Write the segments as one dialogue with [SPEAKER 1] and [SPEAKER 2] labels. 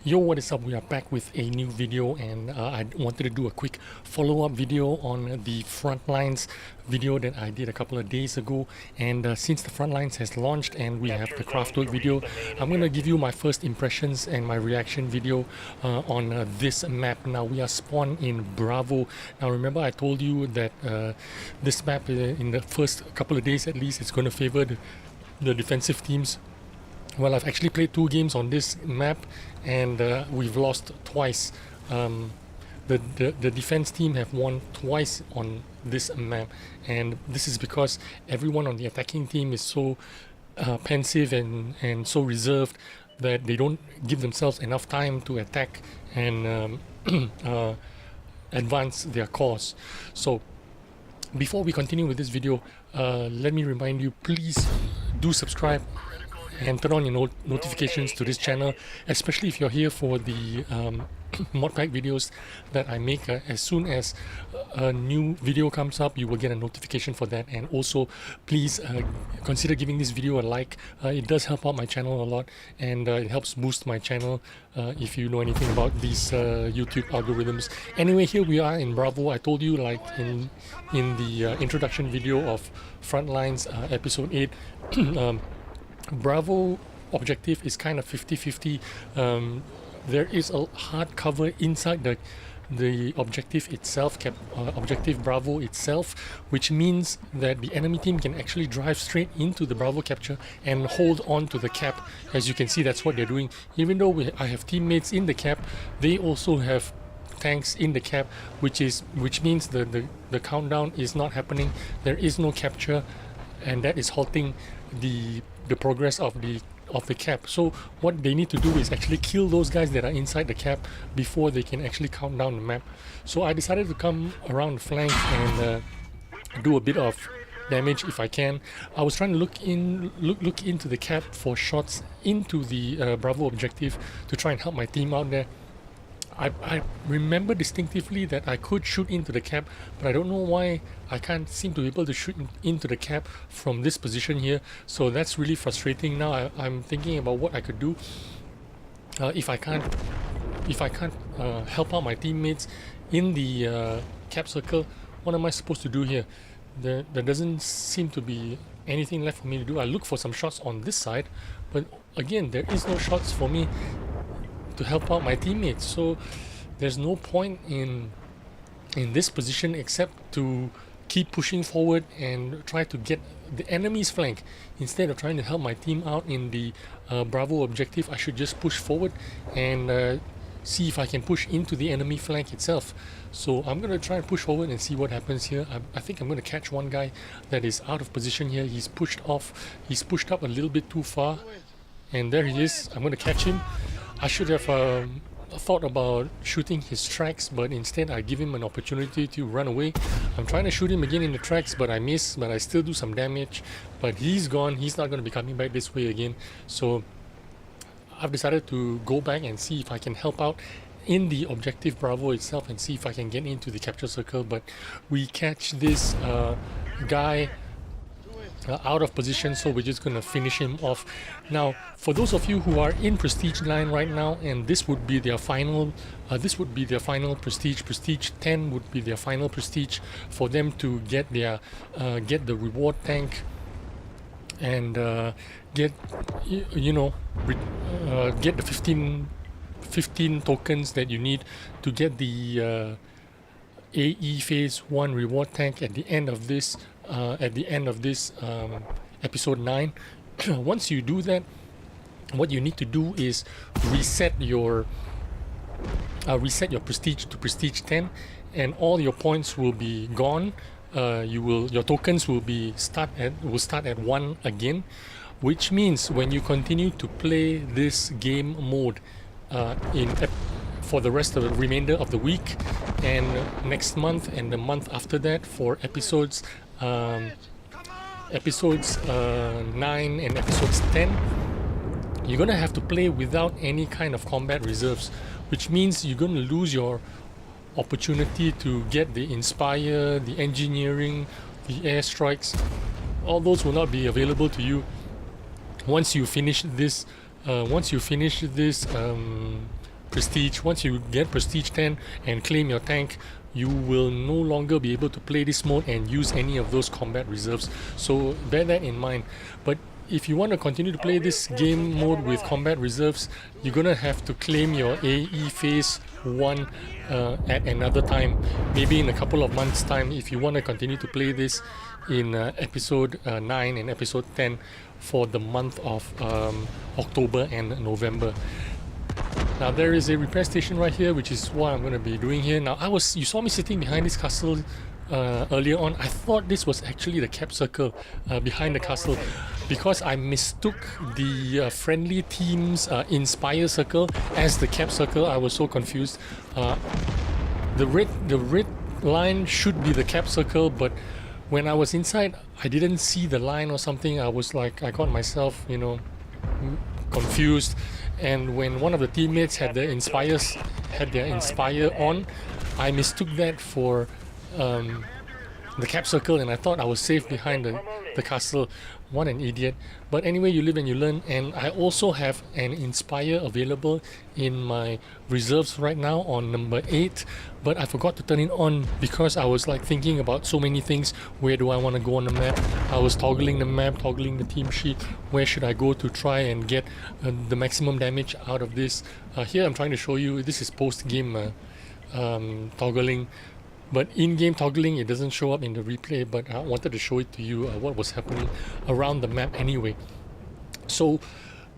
[SPEAKER 1] Yo, what is up? We are back with a new video, and I wanted to do a quick follow-up video on the Frontlines video that I did a couple of days ago. And since the Frontlines has launched and we have the Kraftwerk video, I'm going to give you my first impressions and my reaction video on this map. Now, we are spawned in Bravo. Now, remember I told you that this map in the first couple of days at least, it's going to favor the defensive teams. Well, I've actually played 2 games on this map, and we've lost twice. The defense team have won twice on this map, and this is because everyone on the attacking team is so pensive and so reserved that they don't give themselves enough time to attack and advance their cause. So before we continue with this video, let me remind you, please do subscribe and turn on your notifications to this channel, especially if you're here for the mod pack videos that I make. As soon as a new video comes up, you will get a notification for that. And also, please consider giving this video a like. It does help out my channel a lot, and it helps boost my channel if you know anything about these YouTube algorithms. Anyway, here we are in Bravo. I told you, like in the introduction video of Frontlines episode 8, Bravo objective is kind of 50-50. There is a hard cover inside the objective itself, objective Bravo itself, which means that the enemy team can actually drive straight into the Bravo capture and hold on to the cap. As you can see, that's what they're doing. Even though I have teammates in the cap, they also have tanks in the cap, which means the countdown is not happening. There is no capture, and that is halting the progress of the cap. So what they need to do is actually kill those guys that are inside the cap before they can actually count down the map. So I decided to come around the flank and do a bit of damage if I can. I was trying to look into the cap for shots into the Bravo objective to try and help my team out there. I remember distinctively that I could shoot into the cap, but I don't know why I can't seem to be able to shoot into the cap from this position here. So that's really frustrating. Now I'm thinking about what I could do if I can't help out my teammates in the cap circle. What am I supposed to do here? There doesn't seem to be anything left for me to do. I look for some shots on this side, but again, there is no shots for me to help out my teammates. So there's no point in this position except to keep pushing forward and try to get the enemy's flank. Instead of trying to help my team out in the Bravo objective, I should just push forward and see if I can push into the enemy flank itself. So I'm going to try and push forward and see what happens here. I think I'm going to catch one guy that is out of position here. He's pushed up a little bit too far, and there he is. I'm going to catch him. I should have thought about shooting his tracks, but instead I give him an opportunity to run away. I'm trying to shoot him again in the tracks, but I miss, but I still do some damage. But he's gone. He's not going to be coming back this way again. So I've decided to go back and see if I can help out in the objective Bravo itself and see if I can get into the capture circle. But we catch this guy out of position, so we're just gonna finish him off. Now, for those of you who are in Prestige 9 right now, and this would be their final prestige. Prestige 10 would be their final prestige for them to get their get the reward tank and get get the 15 tokens that you need to get the AE Phase 1 reward tank at the end of this episode 9. Once you do that, what you need to do is reset your prestige to prestige 10, and all your points will be gone. Your tokens will start at 1 again, which means when you continue to play this game mode for the rest of the remainder of the week and next month and the month after that, for episodes 9 and episodes 10, you're gonna have to play without any kind of combat reserves, which means you're gonna lose your opportunity to get the Inspire, the Engineering, the Airstrikes. All those will not be available to you once you finish this prestige. Once you get prestige 10 and claim your tank, you will no longer be able to play this mode and use any of those combat reserves. So bear that in mind. But if you want to continue to play this game mode with combat reserves, you're gonna have to claim your AE phase 1 at another time, maybe in a couple of months time, if you want to continue to play this in episode 9 and episode 10 for the month of October and November. Now there is a repair station right here, which is what I'm going to be doing here. Now you saw me sitting behind this castle earlier on. I thought this was actually the cap circle behind the castle, because I mistook the friendly team's Inspire circle as the cap circle. I was so confused. The red line should be the cap circle, but when I was inside, I didn't see the line or something. I was like, I got myself, confused. And when one of the teammates had their Inspire on, I mistook that for the cap circle, and I thought I was safe behind the castle. What an idiot. But anyway, you live and you learn. And I also have an Inspire available in my reserves right now on number 8, but I forgot to turn it on because I was like thinking about so many things. Where do I want to go on the map? I was toggling the map, toggling the team sheet. Where should I go to try and get the maximum damage out of this? Here I'm trying to show you, this is post-game toggling. But in-game toggling, it doesn't show up in the replay, but I wanted to show it to you what was happening around the map anyway. So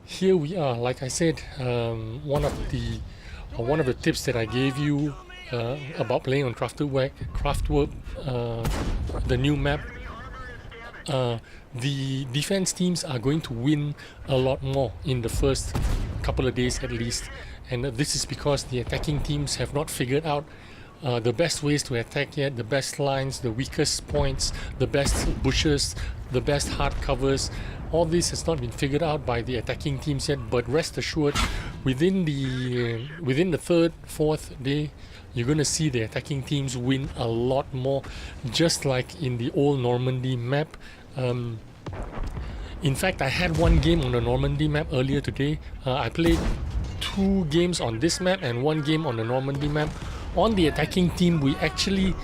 [SPEAKER 1] here we are. Like I said, one of the tips that I gave you about playing on Kraftwerk, the new map, the defense teams are going to win a lot more in the first couple of days at least, and this is because the attacking teams have not figured out the best ways to attack yet, the best lines, the weakest points, the best bushes, the best hard covers. All this has not been figured out by the attacking teams yet, but rest assured, within the third, fourth day, you're going to see the attacking teams win a lot more, just like in the old Normandy map. In fact, I had one game on the Normandy map earlier today. I played 2 games on this map and 1 game on the Normandy map. On the attacking team, we actually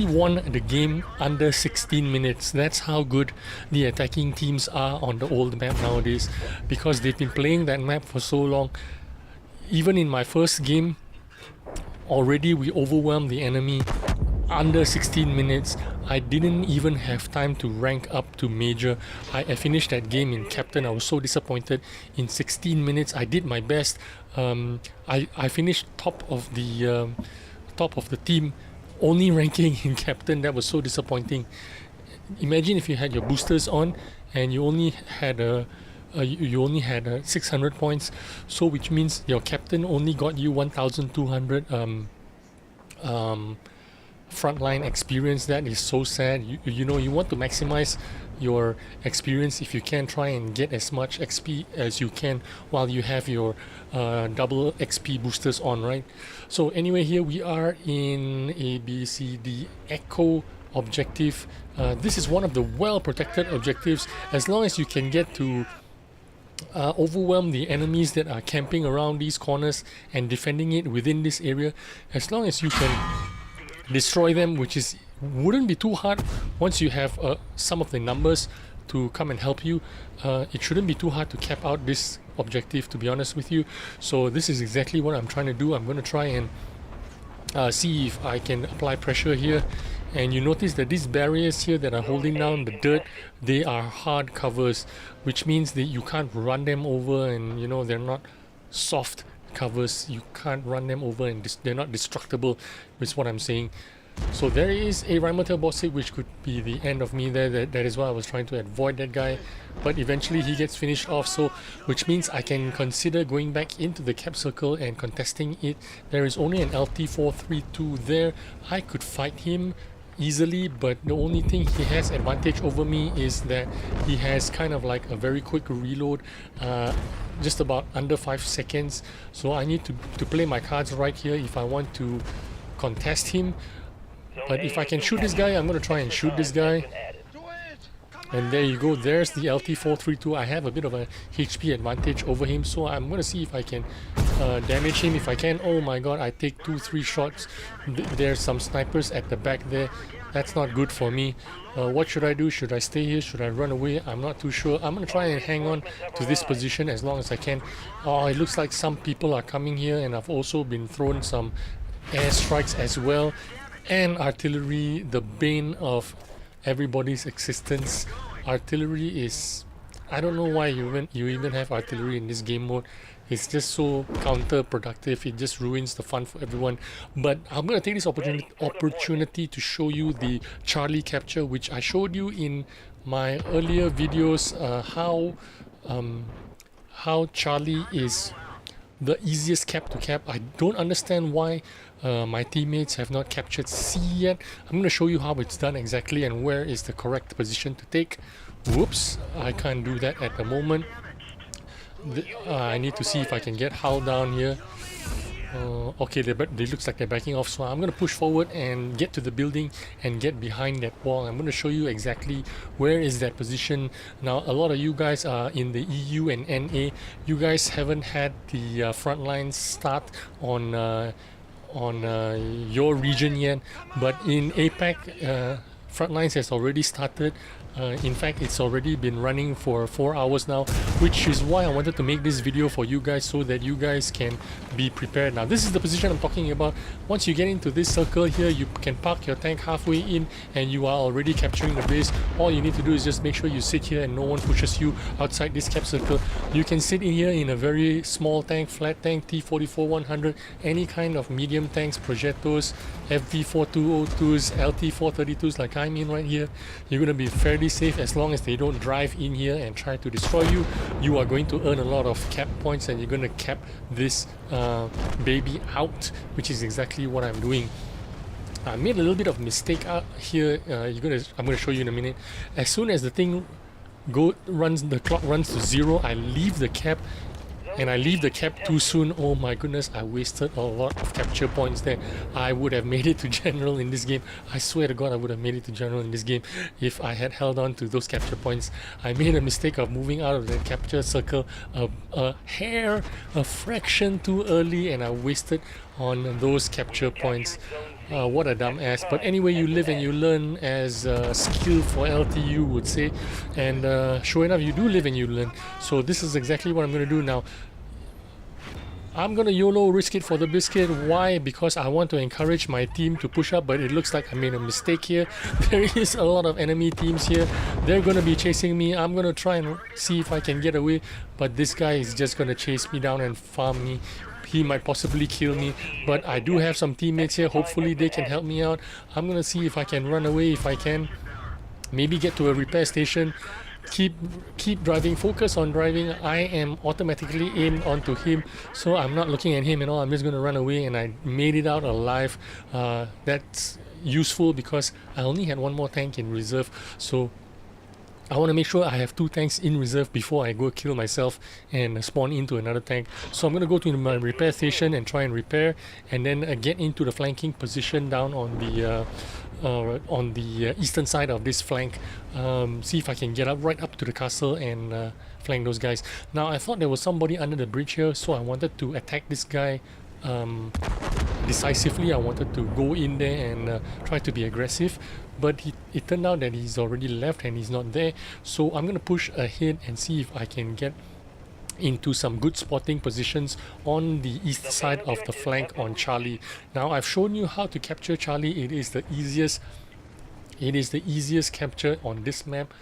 [SPEAKER 1] won the game under 16 minutes. That's how good the attacking teams are on the old map nowadays, because they've been playing that map for so long. Even in my first game, already we overwhelmed the enemy under 16 minutes. I didn't even have time to rank up to major. I finished that game in captain. I was so disappointed. In 16 minutes, I did my best. I finished top of the team, only ranking in captain. That was so disappointing. Imagine if you had your boosters on and you only had 600 points. So which means your captain only got you 1,200 frontline experience. That is so sad. You want to maximize your experience. If you can, try and get as much XP as you can while you have your double XP boosters on, right? So anyway, here we are in ABCD Echo objective. This is one of the well protected objectives. As long as you can get to overwhelm the enemies that are camping around these corners and defending it within this area, as long as you can destroy them, which wouldn't be too hard once you have some of the numbers to come and help you. It shouldn't be too hard to cap out this objective, to be honest with you. So this is exactly what I'm trying to do. I'm going to try and see if I can apply pressure here. And you notice that these barriers here that are holding down the dirt, they are hard covers, which means that you can't run them over, and they're not soft covers. You can't run them over, and they're not destructible, is what I'm saying. So there is a Rhymatel Bossip, which could be the end of me there. That is why I was trying to avoid that guy, but eventually he gets finished off, so which means I can consider going back into the cap circle and contesting it. There is only an LT432 there. I could fight him easily, but the only thing he has advantage over me is that he has kind of like a very quick reload, just about under 5 seconds. So I need to play my cards right here if I want to contest him. But if I can shoot this guy, I'm going to try and shoot this guy. And there you go, there's the LT432. I have a bit of a HP advantage over him, so I'm going to see if I can damage him. If I can, oh my god, I take 2-3 shots. There's some snipers at the back there. That's not good for me. What should I do? Should I stay here? Should I run away? I'm not too sure. I'm going to try and hang on to this position as long as I can. Oh, it looks like some people are coming here, and I've also been thrown some airstrikes as well. And artillery, the bane of everybody's existence. Artillery is, I don't know why you even have artillery in this game mode. It's just so counterproductive. It just ruins the fun for everyone. But I'm going to take this opportunity to show you the Charlie capture, which I showed you in my earlier videos, how Charlie is the easiest cap to cap. I don't understand why my teammates have not captured C yet. I'm going to show you how it's done exactly and where is the correct position to take. Whoops, I can't do that at the moment. I need to see if I can get Hull down here. Okay, they looks like they're backing off, so I'm going to push forward and get to the building and get behind that wall. I'm going to show you exactly where is that position. Now, a lot of you guys are in the EU and NA. You guys haven't had the Frontline start on your region yet, but in APAC, Frontlines has already started. In fact, it's already been running for 4 hours now, which is why I wanted to make this video for you guys so that you guys can be prepared. Now, this is the position I'm talking about. Once you get into this circle here, you can park your tank halfway in and you are already capturing the base. All you need to do is just make sure you sit here and no one pushes you outside this cap circle. You can sit in here in a very small tank, flat tank, T44-100, any kind of medium tanks, Progettos, FV4202s, LT432s like I'm in right here. You're going to be fairly safe as long as they don't drive in here and try to destroy you. You are going to earn a lot of cap points and you're going to cap this baby out, which is exactly what I'm doing. I made a little bit of mistake out here. I'm going to show you in a minute. As soon as the thing the clock runs to 0, I leave the cap. And I leave the cap too soon. Oh my goodness, I wasted a lot of capture points there. I would have made it to general in this game. I swear to God, I would have made it to general in this game if I had held on to those capture points. I made a mistake of moving out of that capture circle a fraction too early, and I wasted on those capture points. What a dumb ass. But anyway, you live and you learn, as skill for LTU would say. And sure enough, you do live and you learn. So this is exactly what I'm going to do now. I'm going to YOLO, risk it for the biscuit. Why? Because I want to encourage my team to push up, but it looks like I made a mistake here. There is a lot of enemy teams here. They're going to be chasing me. I'm going to try and see if I can get away, but this guy is just going to chase me down and farm me. He might possibly kill me, but I do have some teammates here. Hopefully they can help me out. I'm going to see if I can run away, if I can. Maybe get to a repair station. Keep driving, focus on driving. I am automatically in onto him, so I'm not looking at him at all. I'm just going to run away, and I made it out alive. That's useful because I only had one more tank in reserve, so I want to make sure I have 2 tanks in reserve before I go kill myself and spawn into another tank. So I'm going to go to my repair station and try and repair, and then get into the flanking position down on the eastern side of this flank. See if I can get right up to the castle and flank those guys. Now, I thought there was somebody under the bridge here, so I wanted to attack this guy decisively. I wanted to go in there and try to be aggressive, but it turned out that he's already left and he's not there. So I'm going to push ahead and see if I can get into some good spotting positions on the east side of the flank on Charlie. Now, I've shown you how to capture Charlie. It is the easiest capture on this map.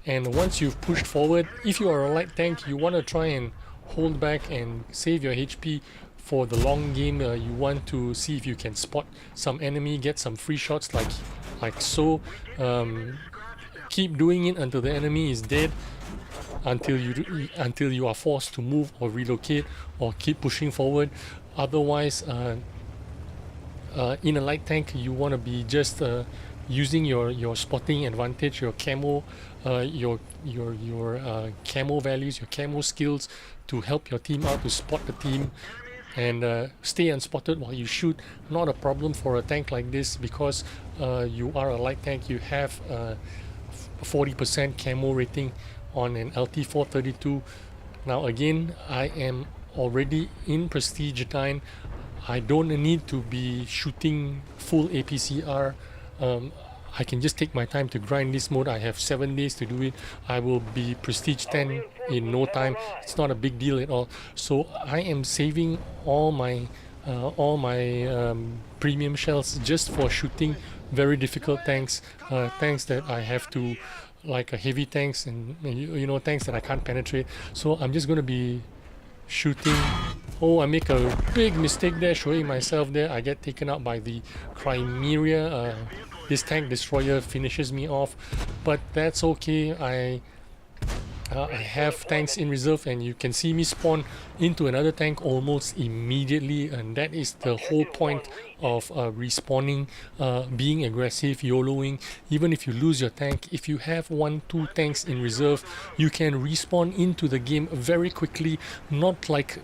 [SPEAKER 1] And once you've pushed forward, if you are a light tank, you want to try and hold back and save your HP for the long game. You want to see if you can spot some enemy, get some free shots like so. Keep doing it until the enemy is dead, until you are forced to move or relocate, or keep pushing forward. Otherwise, in a light tank, you want to be just using your spotting advantage, your camo, your camo values, your camo skills to help your team out, to spot the team and stay unspotted while you shoot. Not a problem for a tank like this because you are a light tank. You have 40% camo rating on an LT432. Now again, I am already in Prestige 9. I don't need to be shooting full APCR. I can just take my time to grind this mode. I have 7 days to do it. I will be Prestige 10 in no time. It's not a big deal at all. So I am saving all my premium shells just for shooting very difficult tanks, tanks that I have to, like heavy tanks and you know, tanks that I can't penetrate. So I'm just going to be shooting. Oh, I make a big mistake there, showing myself there. I get taken out by the Crimea. This tank destroyer finishes me off, but that's okay. I have tanks in reserve, and you can see me spawn into another tank almost immediately, and that is the whole point of respawning, being aggressive, YOLOing. Even if you lose your tank, if you have 1-2 tanks in reserve, you can respawn into the game very quickly, not like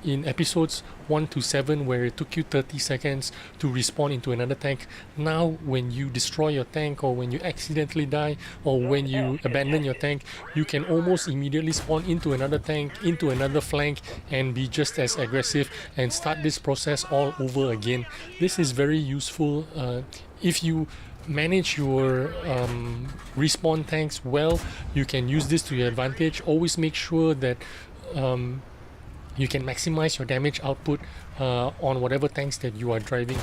[SPEAKER 1] in episodes 1 to 7 where it took you 30 seconds to respawn into another tank. Now when you destroy your tank, or when you accidentally die, or when you abandon your tank, you can almost immediately spawn into another tank, into another flank, and be just as aggressive and start this process all over again. This is very useful if you manage your respawn tanks well. You can use this to your advantage. Always make sure that you can maximize your damage output on whatever tanks that you are driving.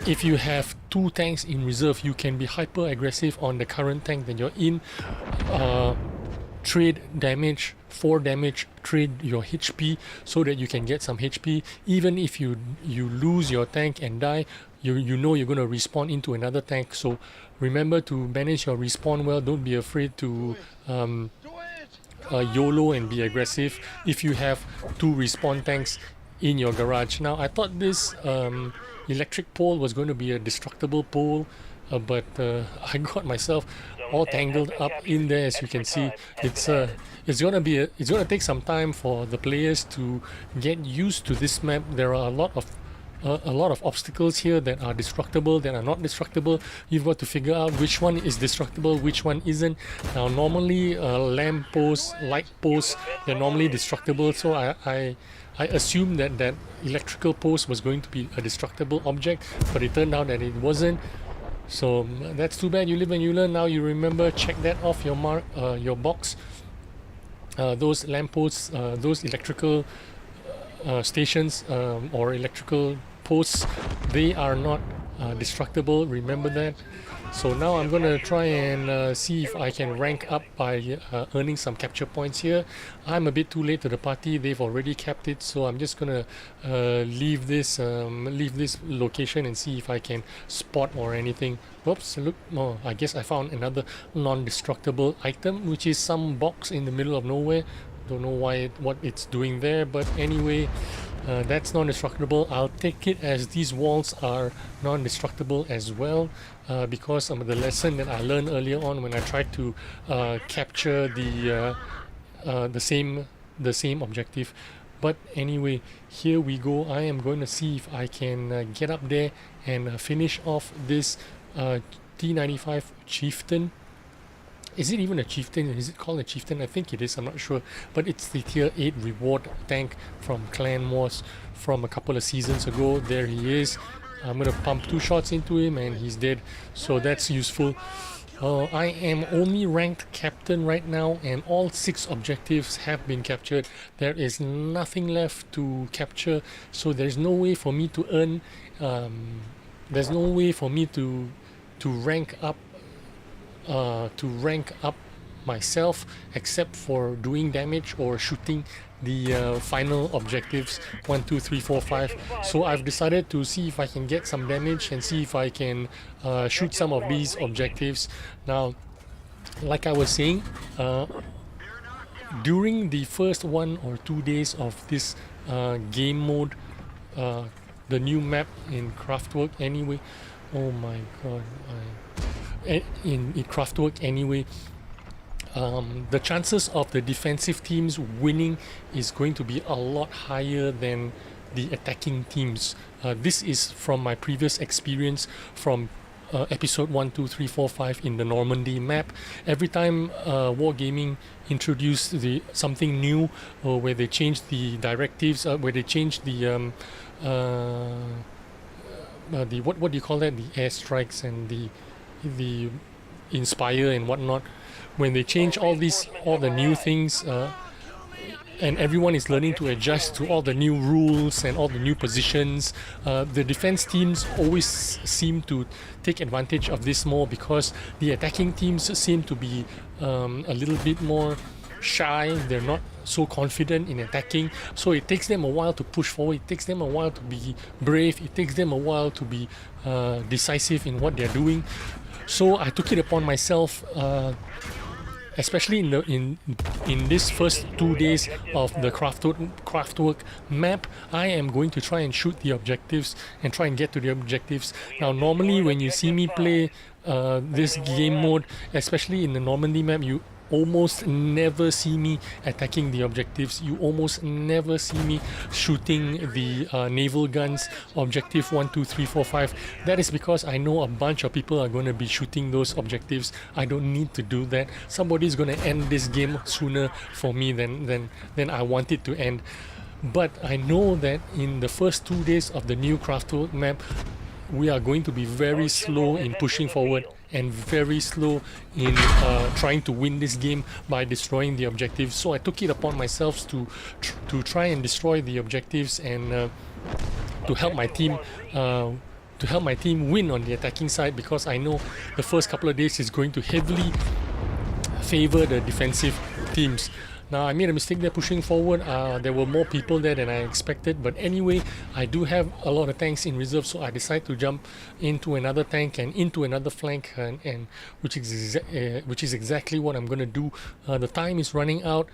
[SPEAKER 1] If you have 2 tanks in reserve, you can be hyper aggressive on the current tank that you're in. Trade damage for damage, trade your HP so that you can get some HP. Even if you lose your tank and die, you know you're going to respawn into another tank. So remember to manage your respawn well. Don't be afraid to YOLO and be aggressive if you have 2 respawn tanks in your garage. Now I thought this electric pole was going to be a destructible pole, but I got myself all tangled up in there. As you can see, it's gonna take some time for the players to get used to this map. There are a lot of obstacles here that are destructible, that are not destructible. You've got to figure out which one is destructible, which one isn't. Now normally lamp posts, light posts, they're normally destructible, so I assumed that electrical post was going to be a destructible object, but it turned out that it wasn't. So that's too bad. You live and you learn. Now you remember, check that off your box. Those lamp posts, those electrical stations or electrical posts, they are not destructible. Remember that. So now I'm gonna try and see if I can rank up by earning some capture points here. I'm a bit too late to the party. They've already capped it, so I'm just gonna leave this location and see if I can spot or anything. Whoops, look, oh, I guess I found another non-destructible item, which is some box in the middle of nowhere. Don't know what it's doing there, but anyway, that's non-destructible. I'll take it as these walls are non-destructible as well, because of the lesson that I learned earlier on when I tried to capture the same objective. But anyway, here we go. I am going to see if I can get up there and finish off this T95 Chieftain. Is it even a chieftain? Is it called a chieftain? I think it is, I'm not sure. But it's the tier 8 reward tank from Clan Wars from a couple of seasons ago. There he is. I'm going to pump 2 shots into him and he's dead. So that's useful. I am only ranked captain right now, and all 6 objectives have been captured. There is nothing left to capture, so there's no way for me to earn, there's no way for me to rank up myself, except for doing damage or shooting the final objectives 1, 2, 3, 4, 5. So I've decided to see if I can get some damage and see if I can shoot some of these objectives. Now, like I was saying, during the first 1 or 2 days of this game mode, the new map in Kraftwerk anyway, oh my god, in Kraftwerk anyway, the chances of the defensive teams winning is going to be a lot higher than the attacking teams. This is from my previous experience from episode 1, 2, 3, 4, 5 in the Normandy map. Every time Wargaming introduced something new, or where they changed the directives, where they changed the what do you call that? The airstrikes and the inspire and whatnot. When they change all the new things, and everyone is learning to adjust to all the new rules and all the new positions, the defense teams always seem to take advantage of this more, because the attacking teams seem to be a little bit more shy. They're not so confident in attacking, so it takes them a while to push forward. It takes them a while to be brave. It takes them a while to be decisive in what they're doing. So I took it upon myself, especially in this first 2 days of the Kraftwerk map. I am going to try and shoot the objectives and try and get to the objectives. Now, normally when you see me play this game mode, especially in the Normandy map, you almost never see me attacking the objectives. You almost never see me shooting the naval guns, objective 1, 2, 3, 4, 5. That is because I know a bunch of people are going to be shooting those objectives. I don't need to do that. Somebody's going to end this game sooner for me than I want it to end. But I know that in the first 2 days of the new Kraftwerk map, we are going to be very slow in pushing forward and very slow in trying to win this game by destroying the objectives. So I took it upon myself to try and destroy the objectives and to help my team win on the attacking side, because I know the first couple of days is going to heavily favor the defensive teams. Now, I made a mistake there pushing forward. There were more people there than I expected, but anyway, I do have a lot of tanks in reserve, so I decided to jump into another tank and into another flank, and which is exactly what I'm going to do. The time is running out.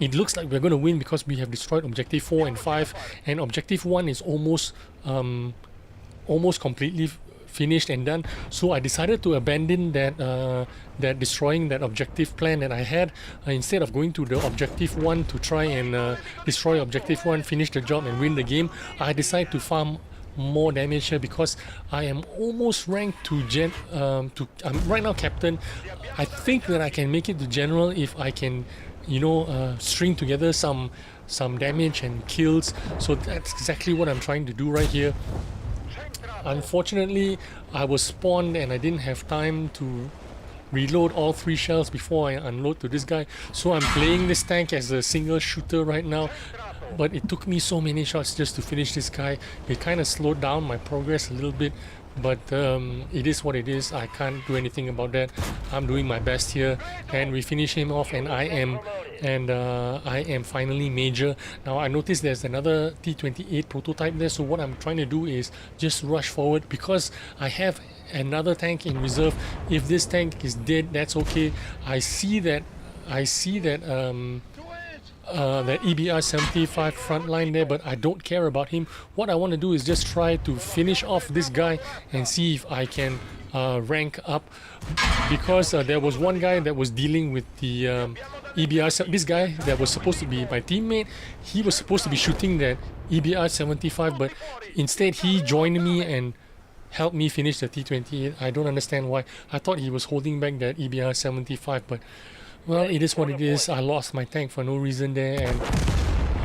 [SPEAKER 1] It looks like we're going to win because we have destroyed objective 4 and 5, and objective 1 is almost completely finished and done. So I decided to abandon that destroying that objective plan that I had. Instead of going to the objective 1 to try and destroy objective 1, finish the job and win the game, I decided to farm more damage here, because I am almost ranked to I'm right now captain. I think that I can make it to general if I can, string together some damage and kills. So that's exactly what I'm trying to do right here. Unfortunately, I was spawned and I didn't have time to reload all 3 shells before I unload to this guy. So I'm playing this tank as a single shooter right now. But it took me so many shots just to finish this guy. It kind of slowed down my progress a little bit. But it is what it is. I can't do anything about that. I'm doing my best here, and we finish him off, and I am finally major. Now I noticed there's another T-28 prototype there, so what I'm trying to do is just rush forward, because I have another tank in reserve. If this tank is dead, that's okay. I see that EBR-75 Frontline there, but I don't care about him. What I want to do is just try to finish off this guy and see if I can rank up, because there was one guy that was dealing with the EBR. This guy that was supposed to be my teammate, he was supposed to be shooting that EBR-75, but instead he joined me and helped me finish the T-28. I don't understand why. I thought he was holding back that EBR-75, but well, it is what it is. I lost my tank for no reason there, and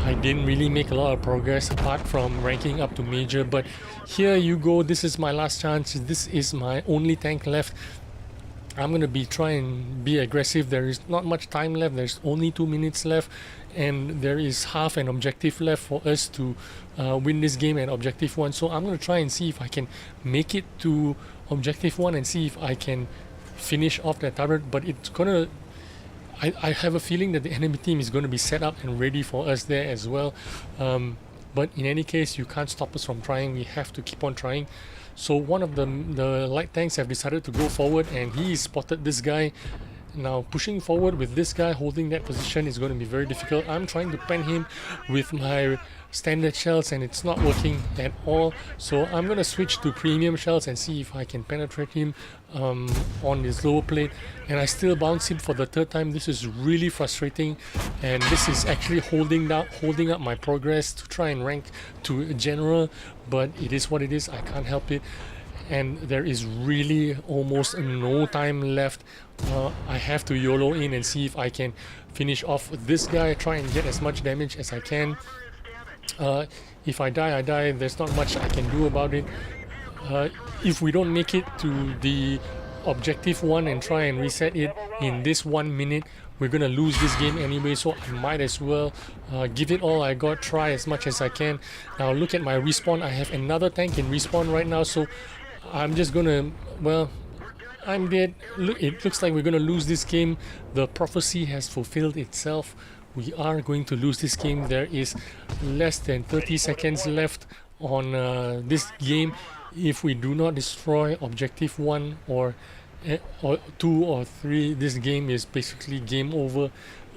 [SPEAKER 1] I didn't really make a lot of progress apart from ranking up to major. But here you go. This is my last chance. This is my only tank left. I'm going to try and be aggressive. There is not much time left. There's only 2 minutes left, and there is half an objective left for us to win this game at objective 1. So I'm going to try and see if I can make it to objective 1 and see if I can finish off that turret. But it's going to... I have a feeling that the enemy team is going to be set up and ready for us there as well. But in any case, you can't stop us from trying. We have to keep on trying. So one of the light tanks have decided to go forward, and he spotted this guy. Now pushing forward with this guy holding that position is going to be very difficult. I'm trying to pen him with my standard shells and it's not working at all, so I'm going to switch to premium shells and see if I can penetrate him on his lower plate, and I still bounce him for the third time. This is really frustrating, and this is actually holding up my progress to try and rank to general, but it is what it is. I can't help it, and there is really almost no time left. I have to YOLO in and see if I can finish off this guy, try and get as much damage as I can. If I die, I die. There's not much I can do about it. If we don't make it to the objective 1 and try and reset it in this 1 minute, we're gonna lose this game anyway, so I might as well give it all I got, try as much as I can. Now look at my respawn. I have another tank in respawn right now, so I'm just gonna, well, I'm dead. Look, it looks like we're gonna lose this game. The prophecy has fulfilled itself. We are going to lose this game. There is less than 30 seconds left on this game. If we do not destroy objective 1 or 2 or 3, this game is basically game over.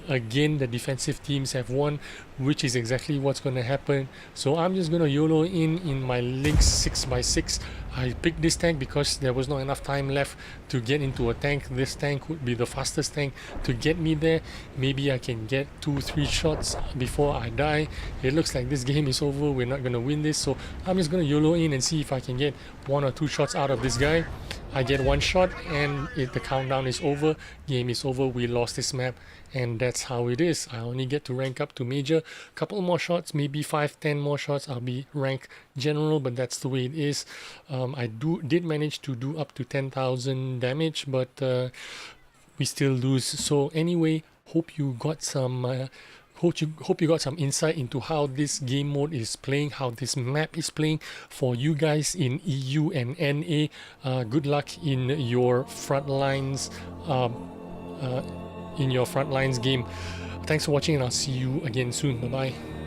[SPEAKER 1] Again, the defensive teams have won, which is exactly what's going to happen. So I'm just going to YOLO in my Lynx 6x6. I picked this tank because there was not enough time left to get into a tank. This tank would be the fastest tank to get me there. Maybe I can get 2-3 shots before I die. It looks like this game is over. We're not going to win this, so I'm just going to YOLO in and see if I can get 1 or 2 shots out of this guy. I get 1 shot and the countdown is over. Game is over. We lost this map, and that's how it is. I only get to rank up to major. Couple more shots, maybe 5-10 more shots, I'll be ranked general, but that's the way it is. I did manage to do up to 10,000 damage, but we still lose. So anyway, hope you got some hope you got some insight into how this game mode is playing, how this map is playing for you guys in EU and NA. Good luck in your Frontlines game. Thanks for watching, and I'll see you again soon. Bye bye.